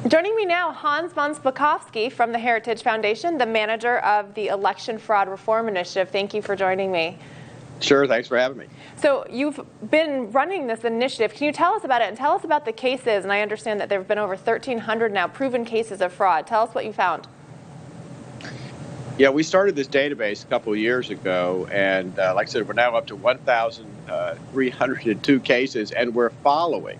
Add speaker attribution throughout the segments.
Speaker 1: Joining me now, Hans von Spakovsky from the Heritage Foundation, the manager of the Election Fraud Reform Initiative. Thank you for joining me.
Speaker 2: Sure, thanks for having me.
Speaker 1: So you've been running this initiative. Can you tell us about it and tell us about the cases? And I understand that there have been over 1,300 now proven cases of fraud. Tell us what you found.
Speaker 2: Yeah, we started this database a couple of years ago, and like I said, we're now up to 1,302 cases, and we're following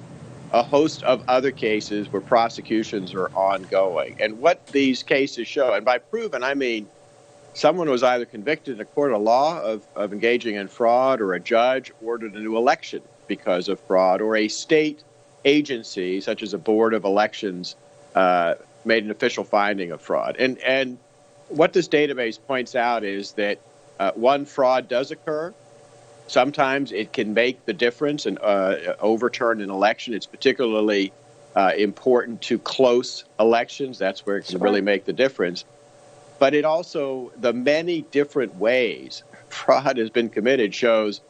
Speaker 2: a host of other cases where prosecutions are ongoing. And what these cases show, and by proven, I mean someone was either convicted in a court of law of engaging in fraud, or a judge ordered a new election because of fraud, or a state agency, such as a board of elections, made an official finding of fraud. And what this database points out is that, one, fraud does occur. Sometimes it can make the difference and overturn an election. It's particularly important to close elections. That's where it can really make the difference. But it also, the many different ways fraud has been committed shows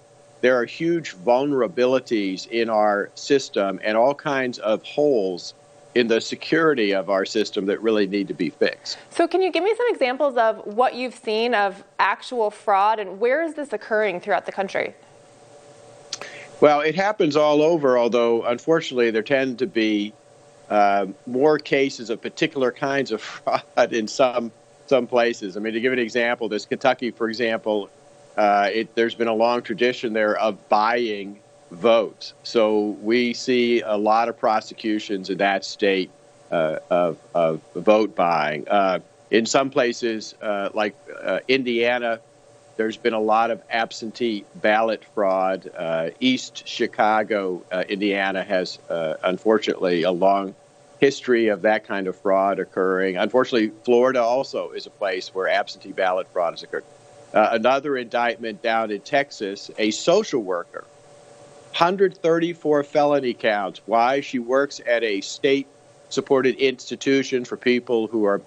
Speaker 2: there are huge vulnerabilities in our system and all kinds of holes in the security of our system that really need to be fixed.
Speaker 1: So can you give me some examples of what you've seen of actual fraud, and where is this occurring throughout the country?
Speaker 2: Well, it happens all over, although unfortunately there tend to be more cases of particular kinds of fraud in some places. I mean, to give an example, this Kentucky, for example, there's been a long tradition there of buying votes. So we see a lot of prosecutions in that state of vote buying. In some places, like Indiana, there's been a lot of absentee ballot fraud. East Chicago, Indiana has, unfortunately, a long history of that kind of fraud occurring. Unfortunately, Florida also is a place where absentee ballot fraud has occurred. Another indictment down in Texas, a social worker, 134 felony counts. Why? She works at a state-supported institution for people who are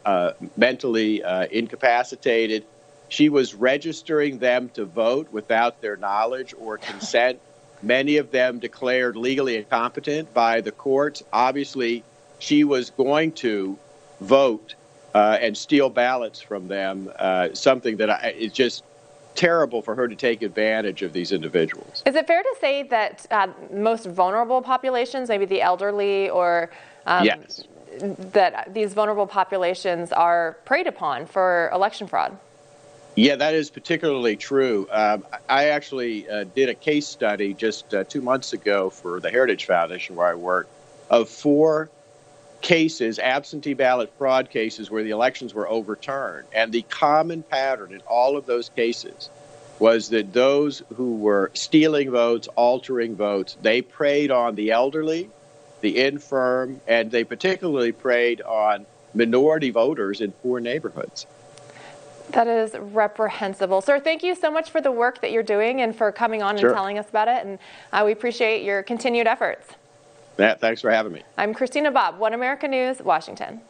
Speaker 2: mentally incapacitated. She was registering them to vote without their knowledge or consent. Many of them declared legally incompetent by the courts. Obviously, she was going to vote and steal ballots from them, something that is just terrible for her to take advantage of these individuals.
Speaker 1: Is it fair to say that most vulnerable populations, maybe the elderly, or
Speaker 2: yes,
Speaker 1: that these vulnerable populations are preyed upon for election fraud?
Speaker 2: Yeah, that is particularly true. I actually did a case study just 2 months ago for the Heritage Foundation, where I work, of 4 cases, absentee ballot fraud cases, where the elections were overturned. And the common pattern in all of those cases was that those who were stealing votes, altering votes, they preyed on the elderly, the infirm, and they particularly preyed on minority voters in poor neighborhoods.
Speaker 1: That is reprehensible. Sir, thank you so much for the work that you're doing and for coming on and telling us about it. And we appreciate your continued efforts.
Speaker 2: Thanks for having me.
Speaker 1: I'm Christina Bobb, One America News, Washington.